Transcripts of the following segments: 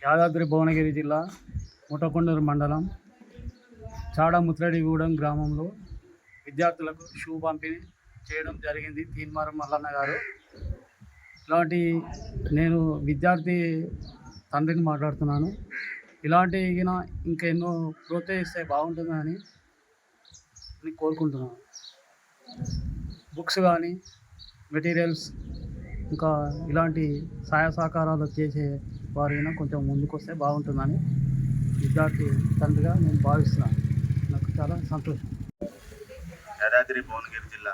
యాదాద్రి భువనగిరి జిల్లా ముటకొండూరు మండలం చాడముత్రడిగూడెం గ్రామంలో విద్యార్థులకు షూ పంపిణీ చేయడం జరిగింది. తీన్మార్ మల్లన్న గారు. ఇలాంటి నేను విద్యార్థి తండ్రిని మాట్లాడుతున్నాను. ఇలాంటి ఇంకా ఎన్నో ప్రోత్సహిస్తే బాగుంటుందని కోరుకుంటున్నాను. బుక్స్ కానీ మెటీరియల్స్ ఇంకా ఇలాంటి సహాయ సహకారాలు చేసే వారైనా కొంచెం ముందుకు వస్తే బాగుంటుందని విద్యార్థి తండ్రిగా నేను భావిస్తున్నాను. నాకు చాలా సంతోషం. యాదాద్రి భువనగిరి జిల్లా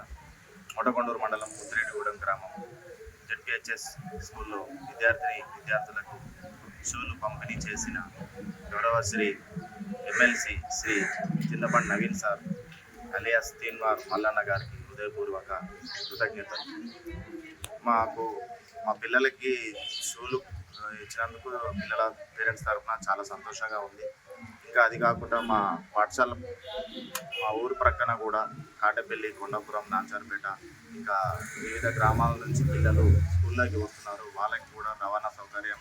ముటకొండూరు మండలం ముత్తిరెడ్డిగూడెం గ్రామం జెడ్పీహెచ్ఎస్ స్కూల్లో విద్యార్థులకు షూలు పంపిణీ చేసిన గౌరవ Shri MLC Shri చింతపండి Naveen sir alias Teenmar Mallanna గారికి హృదయపూర్వక కృతజ్ఞతలు. మా పిల్లలకి షూలు ఇచ్చినందుకు పిల్లల పేరెంట్స్ తరఫున చాలా సంతోషంగా ఉంది. ఇంకా అది కాకుండా మా పాఠశాల మా ఊరు ప్రక్కన కూడా కాటపల్లి, కొండాపురం, నాంచార్పేట ఇంకా వివిధ గ్రామాల నుంచి పిల్లలు స్కూల్లోకి వస్తున్నారు. వాళ్ళకి కూడా రవాణా సౌకర్యం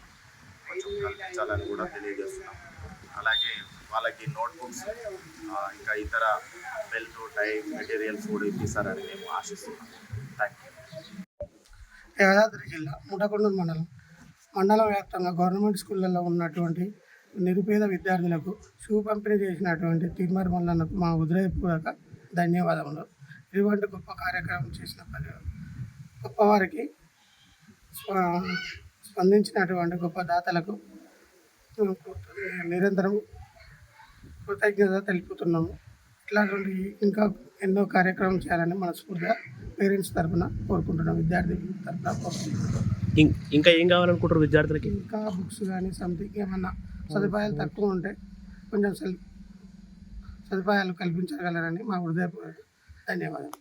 కొంచెం కల్పించాలని కూడా తెలియజేస్తున్నాం. అలాగే వాళ్ళకి నోట్బుక్స్ ఇంకా ఇతర బెల్ట్, టై మెటీరియల్స్ కూడా ఇప్పిస్తారని మేము ఆశిస్తున్నాం. Thank you. యాదాద్రి జిల్లా ముటకొండూరు మండలం వ్యాప్తంగా గవర్నమెంట్ స్కూళ్ళల్లో ఉన్నటువంటి నిరుపేద విద్యార్థులకు షూ పంపిణీ చేసినటువంటి తీన్మార్ మల్లన్నకు మా హృదయపూర్వక ధన్యవాదములు. ఇటువంటి గొప్ప కార్యక్రమం చేసిన గొప్పవారికి స్పందించినటువంటి గొప్ప దాతలకు నిరంతరం కృతజ్ఞత తెలుపుతున్నాము. ఇట్లాంటి ఇంకా ఎన్నో కార్యక్రమం చేయాలని మనస్ఫూర్తిగా పేరెంట్స్ తరఫున కోరుకుంటున్నాం, విద్యార్థి తరఫున కోరుకుంటున్నాం. ఇంకా ఏం కావాలనుకుంటారు విద్యార్థులకి? ఇంకా బుక్స్ కానీ సంథింగ్ ఏమన్నా సదుపాయాలు తక్కువ ఉంటే కొంచెం సదుపాయాలు కల్పించగలరని మా హృదయపూర్వక ధన్యవాదాలు.